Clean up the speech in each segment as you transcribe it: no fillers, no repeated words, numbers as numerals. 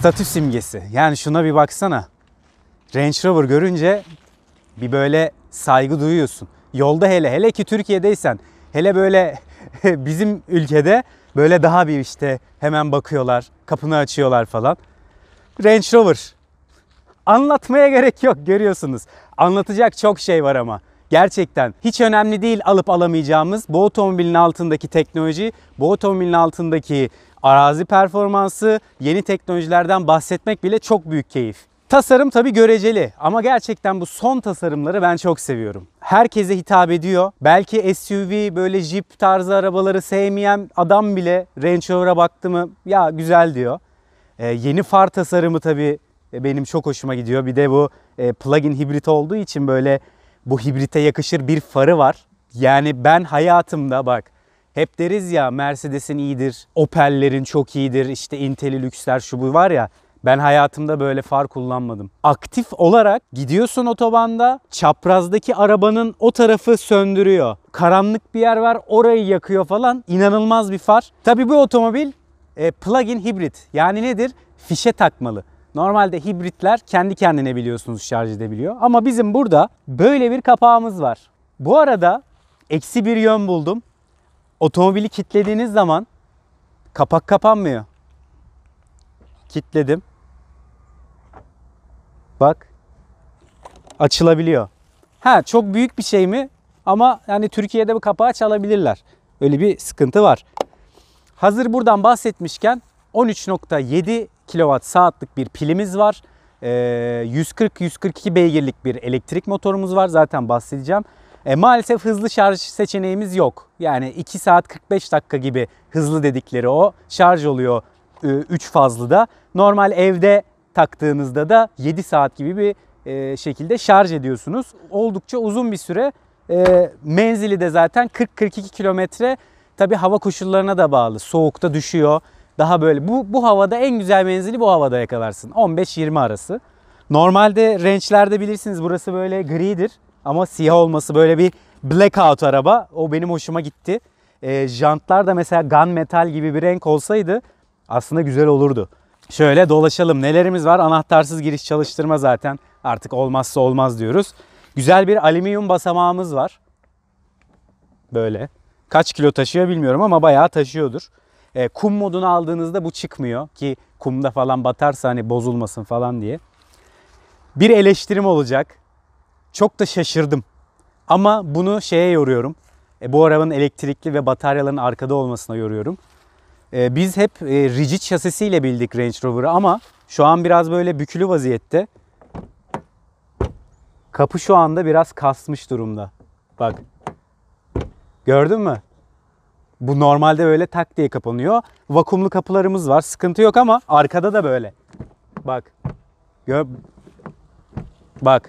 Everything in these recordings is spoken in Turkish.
statü simgesi. Yani şuna bir baksana. Range Rover görünce bir böyle saygı duyuyorsun. Yolda hele ki Türkiye'deysen, hele böyle bizim ülkede böyle daha bir işte hemen bakıyorlar, kapını açıyorlar falan. Range Rover. Anlatmaya gerek yok, görüyorsunuz. Anlatacak çok şey var ama. Gerçekten hiç önemli değil alıp alamayacağımız bu otomobilin altındaki teknoloji, bu otomobilin altındaki arazi performansı, yeni teknolojilerden bahsetmek bile çok büyük keyif. Tasarım tabii göreceli ama gerçekten bu son tasarımları ben çok seviyorum. Herkese hitap ediyor. Belki SUV böyle Jeep tarzı arabaları sevmeyen adam bile Range Rover'a baktı mı ya güzel diyor. Yeni far tasarımı tabii benim çok hoşuma gidiyor. Bir de bu plug-in hibrit olduğu için böyle bu hibrite yakışır bir farı var. Yani ben hayatımda bak hep deriz ya Mercedes'in iyidir, Opel'lerin çok iyidir, işte Intellilüksler şu bu var ya. Ben hayatımda böyle far kullanmadım. Aktif olarak gidiyorsun otobanda, çaprazdaki arabanın o tarafı söndürüyor. Karanlık bir yer var, orayı yakıyor falan. İnanılmaz bir far. Tabii bu otomobil plug-in hibrit. Yani nedir? Fişe takmalı. Normalde hibritler kendi kendine biliyorsunuz şarj edebiliyor. Ama bizim burada böyle bir kapağımız var. Bu arada eksi bir yön buldum. Otomobili kilitlediğiniz zaman kapak kapanmıyor. Kilitledim. Bak. Açılabiliyor. Ha çok büyük bir şey mi? Ama yani Türkiye'de bu kapağı çalabilirler. Öyle bir sıkıntı var. Hazır buradan bahsetmişken 13.7 kWh bir pilimiz var. 140-142 beygirlik bir elektrik motorumuz var. Zaten bahsedeceğim. Maalesef hızlı şarj seçeneğimiz yok. Yani 2 saat 45 dakika gibi hızlı dedikleri o. Şarj oluyor 3 fazlıda. Normal evde taktığınızda da 7 saat gibi bir şekilde şarj ediyorsunuz. Oldukça uzun bir süre. Menzili de zaten 40-42 kilometre. Tabi hava koşullarına da bağlı. Soğukta düşüyor. Daha böyle bu havada en güzel menzili bu havada yakalarsın. 15-20 arası. Normalde Range'lerde bilirsiniz burası böyle gridir. Ama siyah olması böyle bir blackout araba. O benim hoşuma gitti. Jantlar da mesela gunmetal gibi bir renk olsaydı aslında güzel olurdu. Şöyle dolaşalım. Nelerimiz var? Anahtarsız giriş çalıştırma zaten. Artık olmazsa olmaz diyoruz. Güzel bir alüminyum basamağımız var. Böyle. Kaç kilo taşıyor bilmiyorum ama bayağı taşıyordur. Kum modunu aldığınızda bu çıkmıyor ki kumda falan batarsa hani bozulmasın falan diye. Bir eleştirim olacak. Çok da şaşırdım. Ama bunu şeye yoruyorum. Bu arabanın elektrikli ve bataryaların arkada olmasına yoruyorum. Biz hep rigid şasisiyle bildik Range Rover'ı ama şu an biraz böyle bükülü vaziyette. Kapı şu anda biraz kasmış durumda. Bak. Gördün mü? Bu normalde böyle tak diye kapanıyor. Vakumlu kapılarımız var. Sıkıntı yok ama arkada da böyle. Bak. Bak.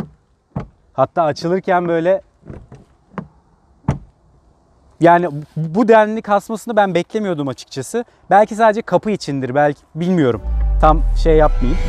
Hatta açılırken böyle yani bu denli kasmasını ben beklemiyordum açıkçası. Belki sadece kapı içindir. Belki bilmiyorum. Tam şey yapmayayım.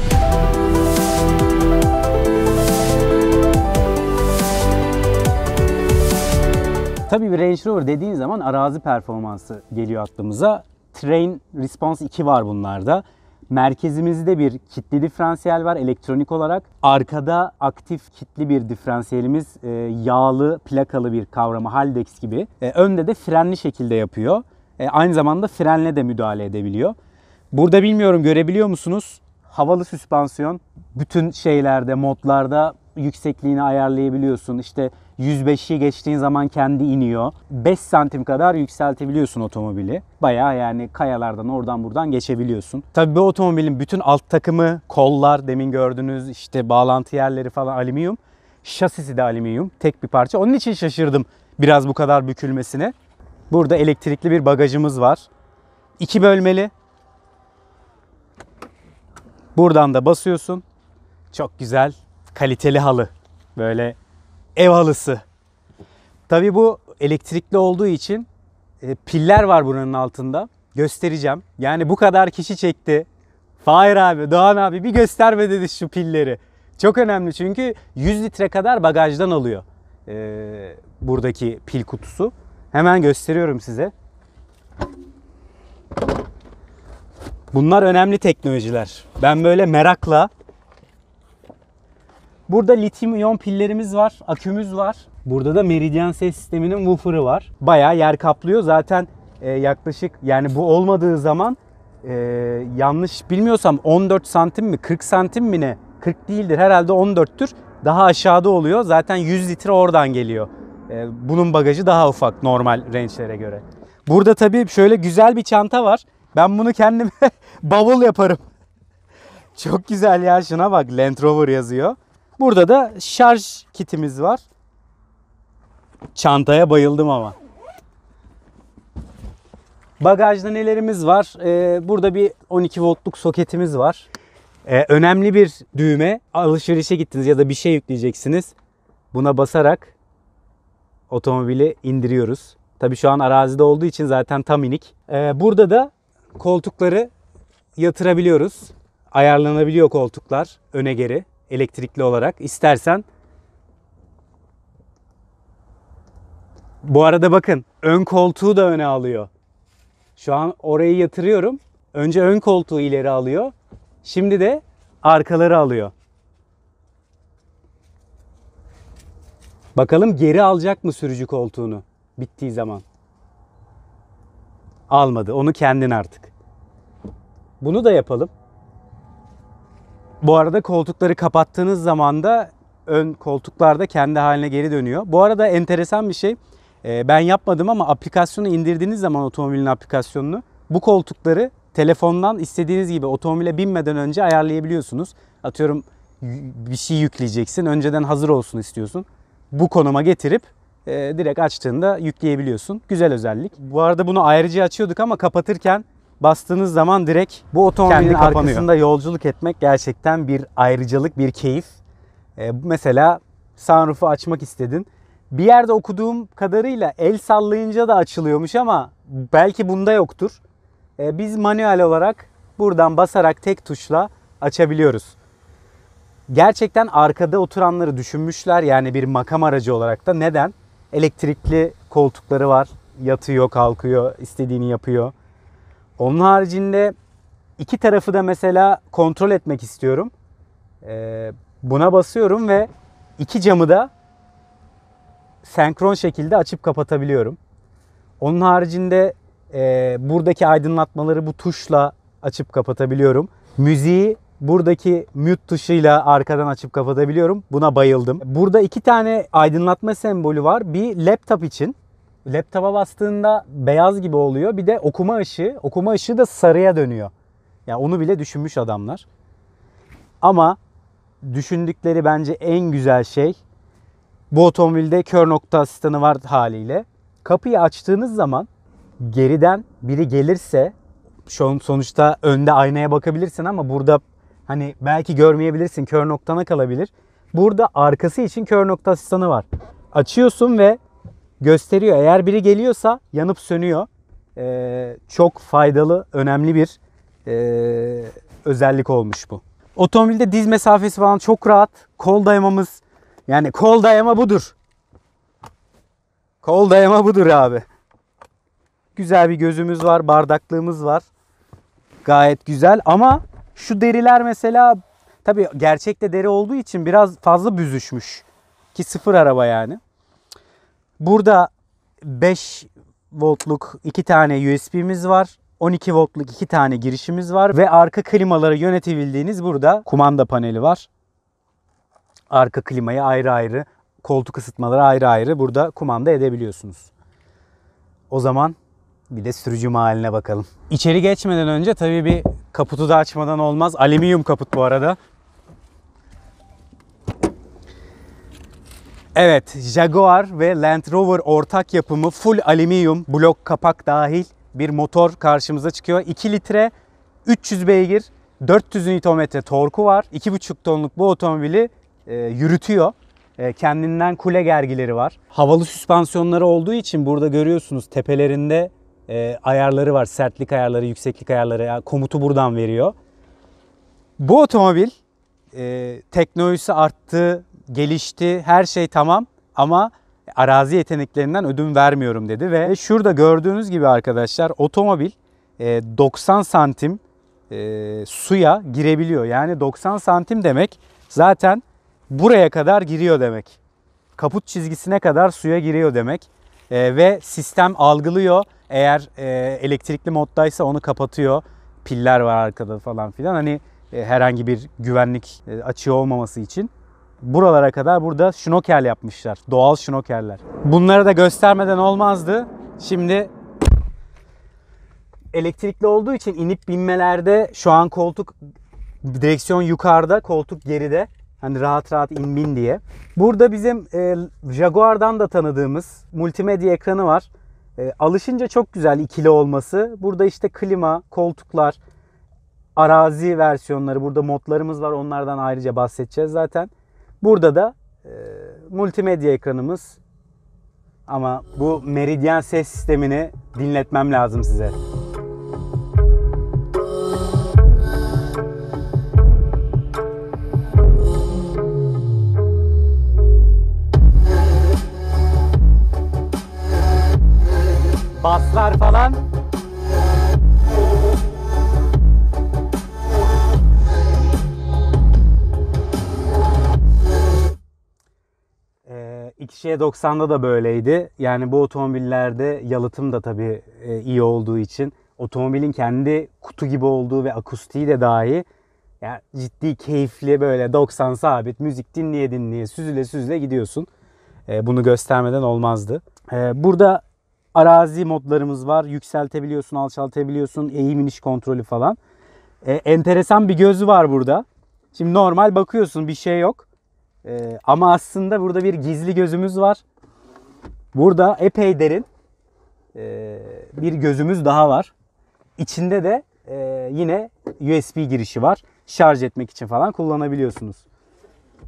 Tabii bir Range Rover dediğin zaman arazi performansı geliyor aklımıza. Terrain Response 2 var bunlarda. Merkezimizde bir kilitli diferansiyel var elektronik olarak. Arkada aktif kilitli bir diferansiyelimiz yağlı plakalı bir kavrama Haldex gibi. Önde de frenli şekilde yapıyor. Aynı zamanda frenle de müdahale edebiliyor. Burada bilmiyorum görebiliyor musunuz? Havalı süspansiyon. Bütün şeylerde, modlarda yüksekliğini ayarlayabiliyorsun. İşte 105'i geçtiğin zaman kendi iniyor. 5 santim kadar yükseltebiliyorsun otomobili. Bayağı yani kayalardan oradan buradan geçebiliyorsun. Tabii bu otomobilin bütün alt takımı, kollar demin gördüğünüz işte bağlantı yerleri falan alüminyum. Şasisi de alüminyum. Tek bir parça. Onun için şaşırdım biraz bu kadar bükülmesine. Burada elektrikli bir bagajımız var. 2 bölmeli. Buradan da basıyorsun. Çok güzel, kaliteli halı. Böyle ev halısı. Tabii bu elektrikli olduğu için piller var buranın altında. Göstereceğim. Yani bu kadar kişi çekti. Fahir abi, Doğan abi bir gösterme dedi şu pilleri. Çok önemli çünkü 100 litre kadar bagajdan alıyor buradaki pil kutusu. Hemen gösteriyorum size. Bunlar önemli teknolojiler. Ben böyle merakla. Burada lityum iyon pillerimiz var, akümüz var. Burada da Meridian ses sisteminin woofer'ı var. Bayağı yer kaplıyor. Zaten yaklaşık, yani bu olmadığı zaman yanlış bilmiyorsam 14 santim mi 40 santim mi ne? 40 değildir herhalde, 14'tür. Daha aşağıda oluyor. Zaten 100 litre oradan geliyor. Bunun bagajı daha ufak normal Range'lere göre. Burada tabii şöyle güzel bir çanta var. Ben bunu kendime bavul yaparım. Çok güzel ya, şuna bak, Land Rover yazıyor. Burada da şarj kitimiz var. Çantaya bayıldım ama. Bagajda nelerimiz var? Burada bir 12 voltluk soketimiz var. Önemli bir düğme. Alışverişe gittiniz ya da bir şey yükleyeceksiniz. Buna basarak otomobili indiriyoruz. Tabii şu an arazide olduğu için zaten tam inik. Burada da koltukları yatırabiliyoruz. Ayarlanabiliyor koltuklar öne geri elektrikli olarak. İstersen. Bu arada bakın, ön koltuğu da öne alıyor. Şu an orayı yatırıyorum. Önce ön koltuğu ileri alıyor. Şimdi de arkaları alıyor. Bakalım geri alacak mı sürücü koltuğunu bittiği zaman? Almadı. Onu kendin artık. Bunu da yapalım. Bu arada koltukları kapattığınız zaman da ön koltuklar da kendi haline geri dönüyor. Bu arada enteresan bir şey. Ben yapmadım ama aplikasyonu indirdiğiniz zaman, otomobilin aplikasyonunu, bu koltukları telefondan istediğiniz gibi otomobile binmeden önce ayarlayabiliyorsunuz. Atıyorum bir şey yükleyeceksin. Önceden hazır olsun istiyorsun. Bu konuma getirip direkt açtığında yükleyebiliyorsun. Güzel özellik. Bu arada bunu ayrıca açıyorduk ama kapatırken bastığınız zaman direkt bu otomobilin arkasında yolculuk etmek gerçekten bir ayrıcalık, bir keyif. Mesela sunroof'u açmak istedin. Bir yerde okuduğum kadarıyla el sallayınca da açılıyormuş ama belki bunda yoktur. Biz manuel olarak buradan basarak tek tuşla açabiliyoruz. Gerçekten arkada oturanları düşünmüşler, yani bir makam aracı olarak da. Neden? Elektrikli koltukları var. Yatıyor, kalkıyor, istediğini yapıyor. Onun haricinde iki tarafı da mesela kontrol etmek istiyorum. Buna basıyorum ve iki camı da senkron şekilde açıp kapatabiliyorum. Onun haricinde buradaki aydınlatmaları bu tuşla açıp kapatabiliyorum. Müziği buradaki mute tuşuyla arkadan açıp kapatabiliyorum. Buna bayıldım. Burada iki tane aydınlatma sembolü var. Bir laptop için. Laptopa bastığında beyaz gibi oluyor. Bir de okuma ışığı. Okuma ışığı da sarıya dönüyor. Yani onu bile düşünmüş adamlar. Ama düşündükleri bence en güzel şey, bu otomobilde kör nokta asistanı var haliyle. Kapıyı açtığınız zaman geriden biri gelirse, sonuçta önde aynaya bakabilirsin ama burada hani belki görmeyebilirsin, kör noktana kalabilir. Burada arkası için kör nokta asistanı var. Açıyorsun ve gösteriyor. Eğer biri geliyorsa yanıp sönüyor. Çok faydalı, önemli bir özellik olmuş bu. Otomobilde diz mesafesi falan çok rahat. Kol dayamamız, yani kol dayama budur. Kol dayama budur abi. Güzel bir gözümüz var, bardaklığımız var. Gayet güzel ama şu deriler mesela, tabii gerçekte deri olduğu için biraz fazla büzüşmüş. Ki sıfır araba yani. Burada 5 voltluk 2 tane USB'miz var. 12 voltluk 2 tane girişimiz var. Ve arka klimaları yönetebildiğiniz burada kumanda paneli var. Arka klimayı ayrı ayrı, koltuk ısıtmaları ayrı ayrı burada kumanda edebiliyorsunuz. O zaman bir de sürücü mahaline bakalım. İçeri geçmeden önce tabii bir kaputu da açmadan olmaz. Alüminyum kaput bu arada. Evet, Jaguar ve Land Rover ortak yapımı full alüminyum blok kapak dahil bir motor karşımıza çıkıyor. 2 litre, 300 beygir, 400 Nm torku var. 2,5 tonluk bu otomobili yürütüyor. Kendinden kule gergileri var. Havalı süspansiyonları olduğu için burada görüyorsunuz tepelerinde ayarları var. Sertlik ayarları, yükseklik ayarları. Yani komutu buradan veriyor. Bu otomobil teknolojisi arttı, gelişti, her şey tamam ama arazi yeteneklerinden ödün vermiyorum dedi ve şurada gördüğünüz gibi arkadaşlar otomobil 90 santim suya girebiliyor. Yani 90 santim demek zaten buraya kadar giriyor demek. Kaput çizgisine kadar suya giriyor demek. Ve sistem algılıyor. Eğer elektrikli moddaysa onu kapatıyor. Piller var arkada falan filan. Hani herhangi bir güvenlik açığı olmaması için. Buralara kadar burada şnokel yapmışlar. Doğal şnokeller. Bunları da göstermeden olmazdı. Şimdi elektrikli olduğu için inip binmelerde şu an koltuk, direksiyon yukarıda, koltuk geride. Hani rahat rahat in bin diye. Burada bizim Jaguar'dan da tanıdığımız multimedya ekranı var. Alışınca çok güzel ikili olması. Burada işte klima, koltuklar, arazi versiyonları, burada modlarımız var. Onlardan ayrıca bahsedeceğiz zaten. Burada da multimedya ekranımız. Ama bu Meridian ses sistemini dinletmem lazım size. Baslar falan. XC90'da da böyleydi. Yani bu otomobillerde yalıtım da tabii iyi olduğu için otomobilin kendi kutu gibi olduğu ve akustiği de dahi yani ciddi keyifli böyle 90 sabit müzik dinleye dinleye süzüle süzüle gidiyorsun. Bunu göstermeden olmazdı. Burada arazi modlarımız var. Yükseltebiliyorsun, alçaltabiliyorsun, eğim iniş kontrolü falan. Enteresan bir gözü var burada. Şimdi normal bakıyorsun bir şey yok. Ama aslında burada bir gizli gözümüz var. Burada epey derin bir gözümüz daha var. İçinde de yine USB girişi var. Şarj etmek için falan kullanabiliyorsunuz.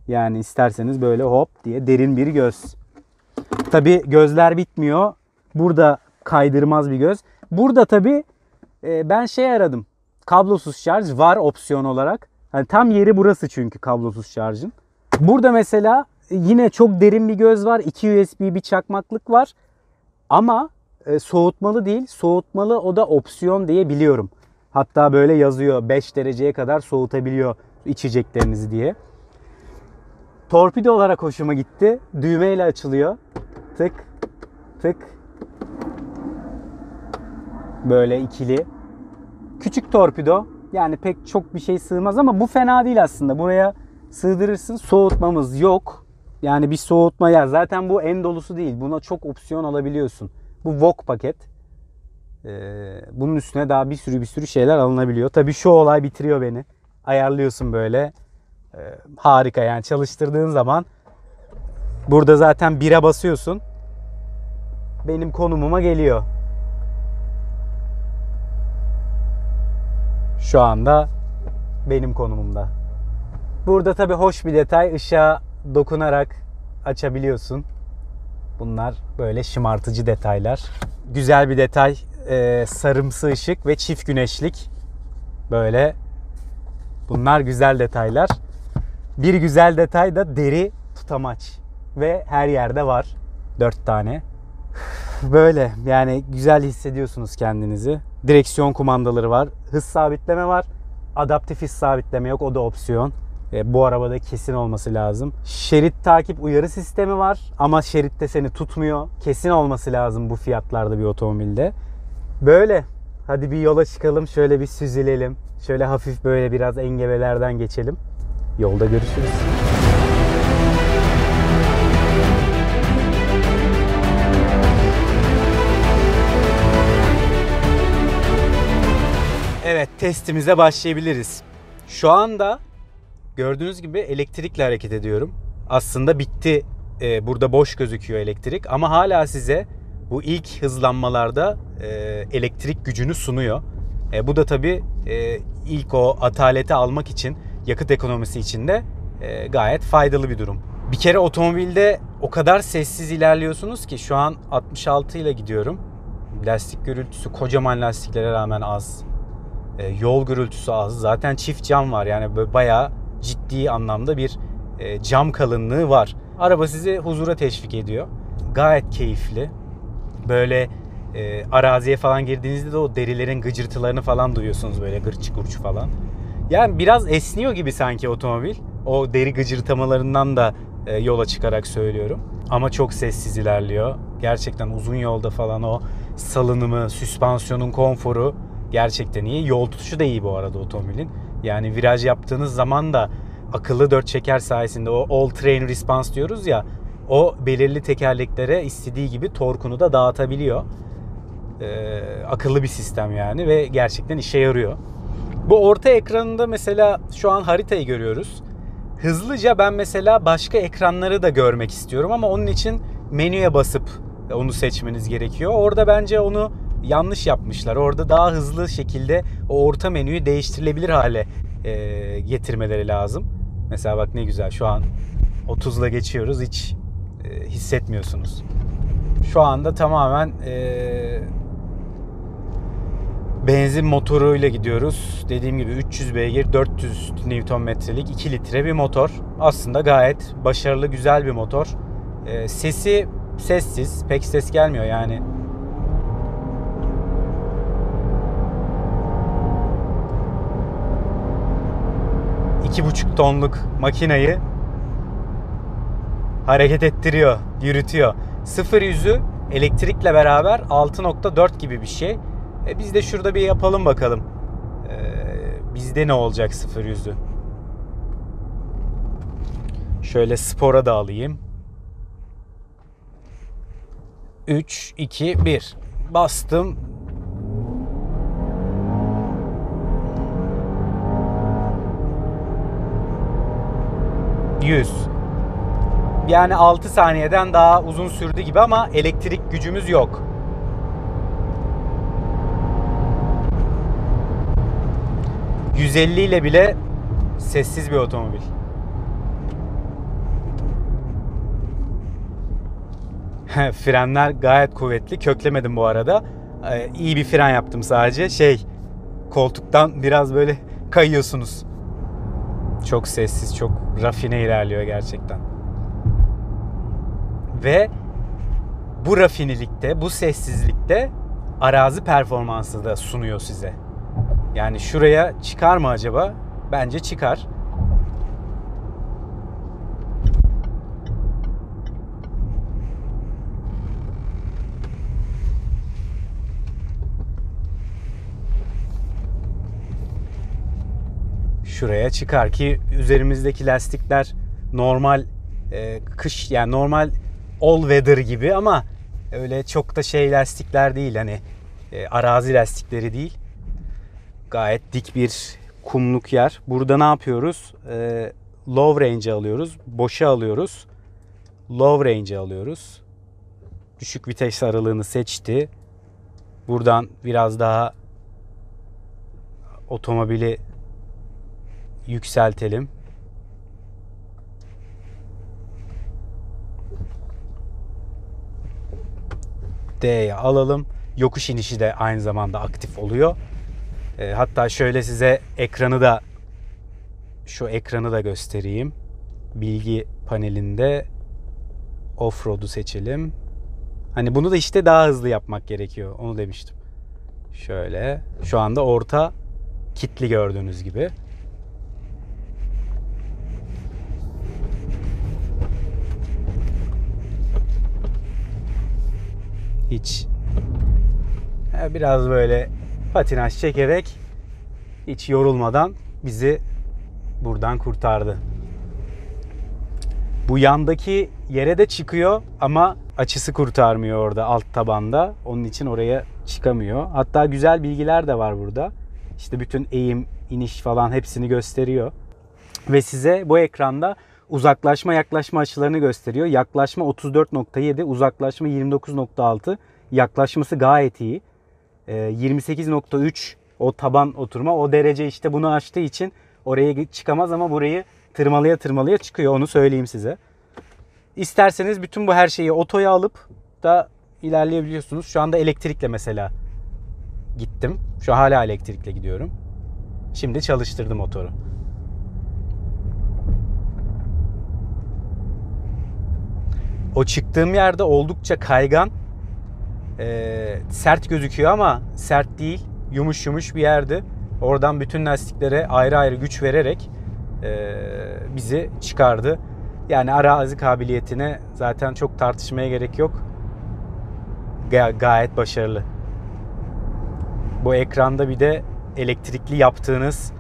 Yani isterseniz böyle hop diye derin bir göz. Tabii gözler bitmiyor. Burada kaydırmaz bir göz. Burada tabii ben şey aradım. Kablosuz şarj var opsiyon olarak. Hani tam yeri burası çünkü kablosuz şarjın. Burada mesela yine çok derin bir göz var. 2 USB bir çakmaklık var. Ama soğutmalı değil. Soğutmalı o da opsiyon diye biliyorum. Hatta böyle yazıyor 5 dereceye kadar soğutabiliyor içeceklerinizi diye. Torpido olarak hoşuma gitti. Düğmeyle açılıyor. Tık tık. Böyle ikili. Küçük torpido. Yani pek çok bir şey sığmaz ama bu fena değil aslında. Buraya sığdırırsın. Soğutmamız yok. Yani bir soğutma ya. Zaten bu en dolusu değil. Buna çok opsiyon alabiliyorsun. Bu VOOC paket. Bunun üstüne daha bir sürü şeyler alınabiliyor. Tabii şu olay bitiriyor beni. Ayarlıyorsun böyle. Harika yani çalıştırdığın zaman burada zaten 1'e basıyorsun. Benim konumuma geliyor. Şu anda benim konumumda. Burada tabii hoş bir detay. Işığa dokunarak açabiliyorsun. Bunlar böyle şımartıcı detaylar. Güzel bir detay. Sarımsı ışık ve çift güneşlik. Böyle. Bunlar güzel detaylar. Bir güzel detay da deri tutamaç. Ve her yerde var. 4 tane. Böyle yani güzel hissediyorsunuz kendinizi. Direksiyon kumandaları var. Hız sabitleme var. Adaptif hız sabitleme yok. O da opsiyon. Bu arabada kesin olması lazım. Şerit takip uyarı sistemi var. Ama şeritte seni tutmuyor. Kesin olması lazım bu fiyatlarda bir otomobilde. Böyle. Hadi bir yola çıkalım. Şöyle bir süzülelim. Şöyle hafif böyle biraz engebelerden geçelim. Yolda görüşürüz. Evet, testimize başlayabiliriz. Şu anda gördüğünüz gibi elektrikle hareket ediyorum. Aslında bitti. Burada boş gözüküyor elektrik ama hala size bu ilk hızlanmalarda elektrik gücünü sunuyor. Bu da tabii ilk o ataleti almak için, yakıt ekonomisi için de gayet faydalı bir durum. Bir kere otomobilde o kadar sessiz ilerliyorsunuz ki şu an 66 ile gidiyorum. Lastik gürültüsü kocaman lastiklere rağmen az. Yol gürültüsü az. Zaten çift cam var yani böyle bayağı ciddi anlamda bir cam kalınlığı var. Araba sizi huzura teşvik ediyor. Gayet keyifli. Böyle araziye falan girdiğinizde de o derilerin gıcırtılarını falan duyuyorsunuz, böyle gırç gurç falan. Yani biraz esniyor gibi sanki otomobil. O deri gıcırtamalarından da yola çıkarak söylüyorum. Ama çok sessiz ilerliyor. Gerçekten uzun yolda falan o salınımı, süspansiyonun konforu gerçekten iyi. Yol tutuşu da iyi bu arada otomobilin. Yani viraj yaptığınız zaman da akıllı 4 çeker sayesinde o all terrain response diyoruz ya, o belirli tekerleklere istediği gibi torkunu da dağıtabiliyor. Akıllı bir sistem yani ve gerçekten işe yarıyor. Bu orta ekranında mesela şu an haritayı görüyoruz. Hızlıca ben mesela başka ekranları da görmek istiyorum ama onun için menüye basıp onu seçmeniz gerekiyor. Orada bence onu yanlış yapmışlar. Orada daha hızlı şekilde o orta menüyü değiştirilebilir hale getirmeleri lazım. Mesela bak ne güzel, şu an 30'la geçiyoruz, hiç hissetmiyorsunuz. Şu anda tamamen benzin motoruyla gidiyoruz. Dediğim gibi 300 beygir, 400 Nm'lik 2 litre bir motor. Aslında gayet başarılı, güzel bir motor. Sesi sessiz, pek ses gelmiyor yani. ...2,5 tonluk makinayı hareket ettiriyor, yürütüyor. 0-100'ü elektrikle beraber 6.4 gibi bir şey. Biz de şurada bir yapalım bakalım. Bizde ne olacak 0-100'ü? Şöyle spora da alayım. 3, 2, 1. Bastım. ...100. Yani 6 saniyeden daha uzun sürdü gibi ama elektrik gücümüz yok. ...150 ile bile sessiz bir otomobil. Frenler gayet kuvvetli. Köklemedim bu arada. İyi bir fren yaptım sadece. Koltuktan biraz böyle kayıyorsunuz. Çok sessiz, çok rafine ilerliyor gerçekten. Ve bu rafinelikte, bu sessizlikte arazi performansı da sunuyor size. Yani şuraya çıkar mı acaba? Bence çıkar. Şuraya çıkar ki üzerimizdeki lastikler normal kış, yani normal all weather gibi ama öyle çok da lastikler değil, hani arazi lastikleri değil. Gayet dik bir kumluk yer. Burada ne yapıyoruz? Low range alıyoruz, boşa alıyoruz. Low range alıyoruz. Düşük vites aralığını seçti. Buradan biraz daha otomobili yükseltelim. D'ye alalım. Yokuş inişi de aynı zamanda aktif oluyor. Hatta şöyle size şu ekranı da göstereyim. Bilgi panelinde Offroad'u seçelim. Hani bunu da işte daha hızlı yapmak gerekiyor. Onu demiştim. Şöyle. Şu anda orta kitli gördüğünüz gibi. Hiç biraz böyle patinaj çekerek hiç yorulmadan bizi buradan kurtardı. Bu yandaki yere de çıkıyor ama açısı kurtarmıyor orada alt tabanda. Onun için oraya çıkamıyor. Hatta güzel bilgiler de var burada. İşte bütün eğim, iniş falan hepsini gösteriyor. Ve size bu ekranda uzaklaşma yaklaşma açılarını gösteriyor. Yaklaşma 34.7, uzaklaşma 29.6. Yaklaşması gayet iyi. 28.3 o taban oturma. O derece işte bunu aştığı için oraya çıkamaz ama burayı tırmalaya tırmalaya çıkıyor. Onu söyleyeyim size. İsterseniz bütün bu her şeyi otoya alıp da ilerleyebiliyorsunuz. Şu anda elektrikle mesela gittim. Şu an hala elektrikle gidiyorum. Şimdi çalıştırdım motoru. O çıktığım yerde oldukça kaygan. Sert gözüküyor ama sert değil. Yumuş yumuş bir yerdi. Oradan bütün lastiklere ayrı ayrı güç vererek bizi çıkardı. Yani arazi kabiliyetine zaten çok tartışmaya gerek yok. Gayet başarılı. Bu ekranda bir de elektrikli yaptığınız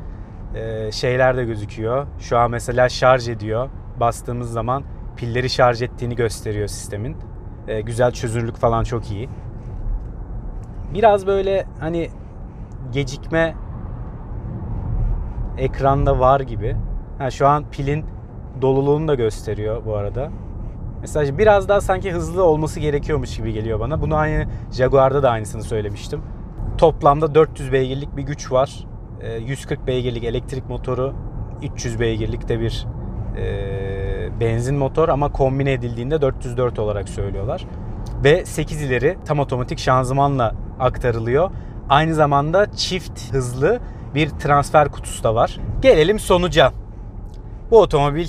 şeyler de gözüküyor. Şu an mesela şarj ediyor. Bastığımız zaman pilleri şarj ettiğini gösteriyor sistemin. Güzel, çözünürlük falan çok iyi. Biraz böyle hani gecikme ekranda var gibi. Şu an pilin doluluğunu da gösteriyor bu arada. Mesela biraz daha sanki hızlı olması gerekiyormuş gibi geliyor bana. Bunu aynı Jaguar'da da aynısını söylemiştim. Toplamda 400 beygirlik bir güç var. 140 beygirlik elektrik motoru, 300 beygirlik de bir benzin motor ama kombine edildiğinde 404 olarak söylüyorlar. Ve 8 ileri tam otomatik şanzımanla aktarılıyor. Aynı zamanda çift hızlı bir transfer kutusu da var. Gelelim sonuca. Bu otomobil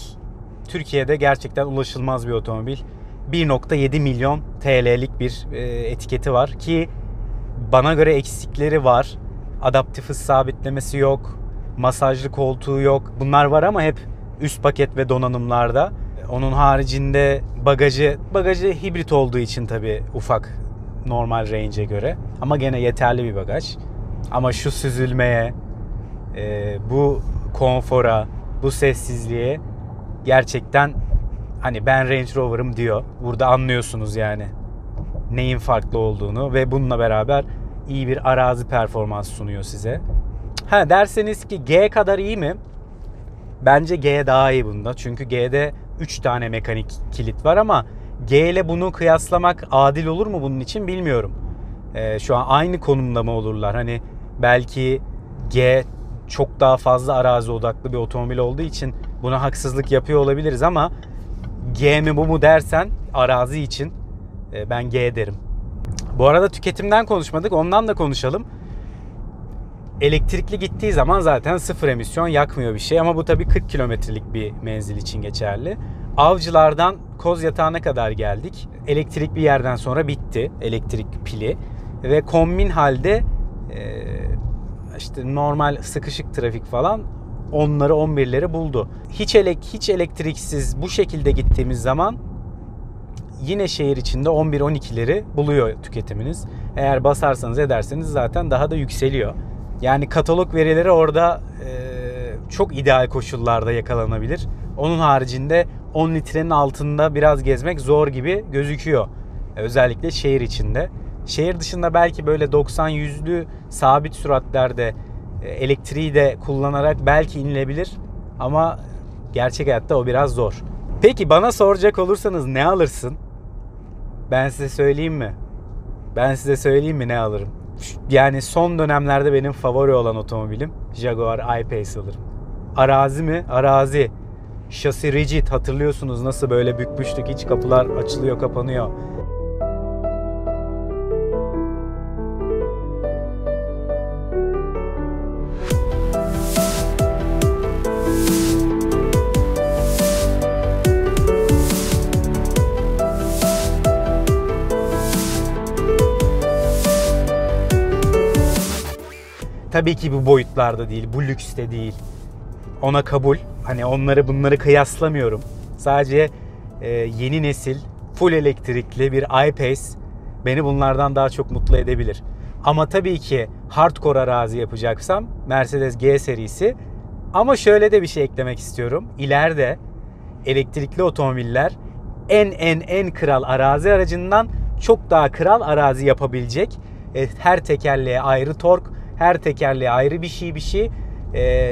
Türkiye'de gerçekten ulaşılmaz bir otomobil. 1.7 milyon TL'lik bir etiketi var ki bana göre eksikleri var. Adaptif hız sabitlemesi yok. Masajlı koltuğu yok. Bunlar var ama hep üst paket ve donanımlarda. Onun haricinde bagajı hibrit olduğu için tabii ufak normal range'e göre. Ama gene yeterli bir bagaj. Ama şu süzülmeye, bu konfora, bu sessizliğe gerçekten hani ben Range Rover'ım diyor. Burada anlıyorsunuz yani neyin farklı olduğunu ve bununla beraber iyi bir arazi performansı sunuyor size. Derseniz ki G kadar iyi mi? Bence G daha iyi bunda. Çünkü G'de 3 tane mekanik kilit var ama G ile bunu kıyaslamak adil olur mu bunun için bilmiyorum. Şu an aynı konumda mı olurlar? Hani belki G çok daha fazla arazi odaklı bir otomobil olduğu için buna haksızlık yapıyor olabiliriz ama G mi bu mu dersen arazi için ben G derim. Bu arada tüketimden konuşmadık, ondan da konuşalım. Elektrikli gittiği zaman zaten sıfır emisyon, yakmıyor bir şey ama bu tabii 40 kilometrelik bir menzil için geçerli. Avcılardan Kozyatağı'na kadar geldik. Elektrik bir yerden sonra bitti, elektrik pili ve kombin halde işte normal sıkışık trafik falan 10'ları 11'leri buldu. Hiç elektriksiz bu şekilde gittiğimiz zaman yine şehir içinde 11-12'leri buluyor tüketiminiz. Eğer basarsanız ederseniz zaten daha da yükseliyor. Yani katalog verileri orada çok ideal koşullarda yakalanabilir. Onun haricinde 10 litrenin altında biraz gezmek zor gibi gözüküyor. Özellikle şehir içinde. Şehir dışında belki böyle 90-100'lü sabit süratlerde elektriği de kullanarak belki inilebilir. Ama gerçek hayatta o biraz zor. Peki bana soracak olursanız ne alırsın? Ben size söyleyeyim mi? Ne alırım? Yani son dönemlerde benim favori olan otomobilim Jaguar I-Pace alırım. Arazi mi? Arazi. Şasi rigid, hatırlıyorsunuz nasıl böyle bükmüştük, iç kapılar açılıyor kapanıyor. Tabii ki bu boyutlarda değil, bu lükste değil. Ona kabul. Hani bunları kıyaslamıyorum. Sadece yeni nesil full elektrikli bir I-Pace beni bunlardan daha çok mutlu edebilir. Ama tabii ki hardcore arazi yapacaksam Mercedes G serisi. Ama şöyle de bir şey eklemek istiyorum. İleride elektrikli otomobiller en kral arazi aracından çok daha kral arazi yapabilecek. Her tekerleğe ayrı tork, her tekerleğe ayrı bir şey.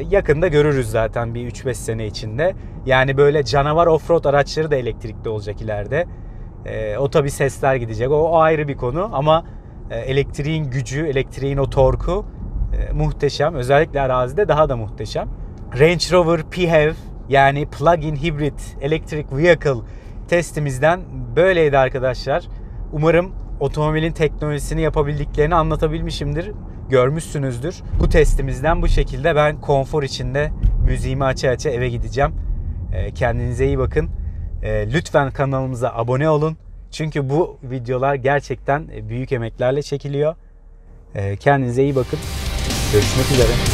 Yakında görürüz zaten bir 3-5 sene içinde. Yani böyle canavar offroad araçları da elektrikli olacak ileride. O tabii sesler gidecek. O ayrı bir konu ama elektriğin gücü, elektriğin o torku muhteşem. Özellikle arazide daha da muhteşem. Range Rover PHEV yani Plug-in Hybrid Electric Vehicle testimizden böyleydi arkadaşlar. Umarım otomobilin teknolojisini yapabildiklerini anlatabilmişimdir. Görmüşsünüzdür. Bu testimizden bu şekilde ben konfor içinde müziğimi aça eve gideceğim. Kendinize iyi bakın. Lütfen kanalımıza abone olun. Çünkü bu videolar gerçekten büyük emeklerle çekiliyor. Kendinize iyi bakın. Görüşmek üzere.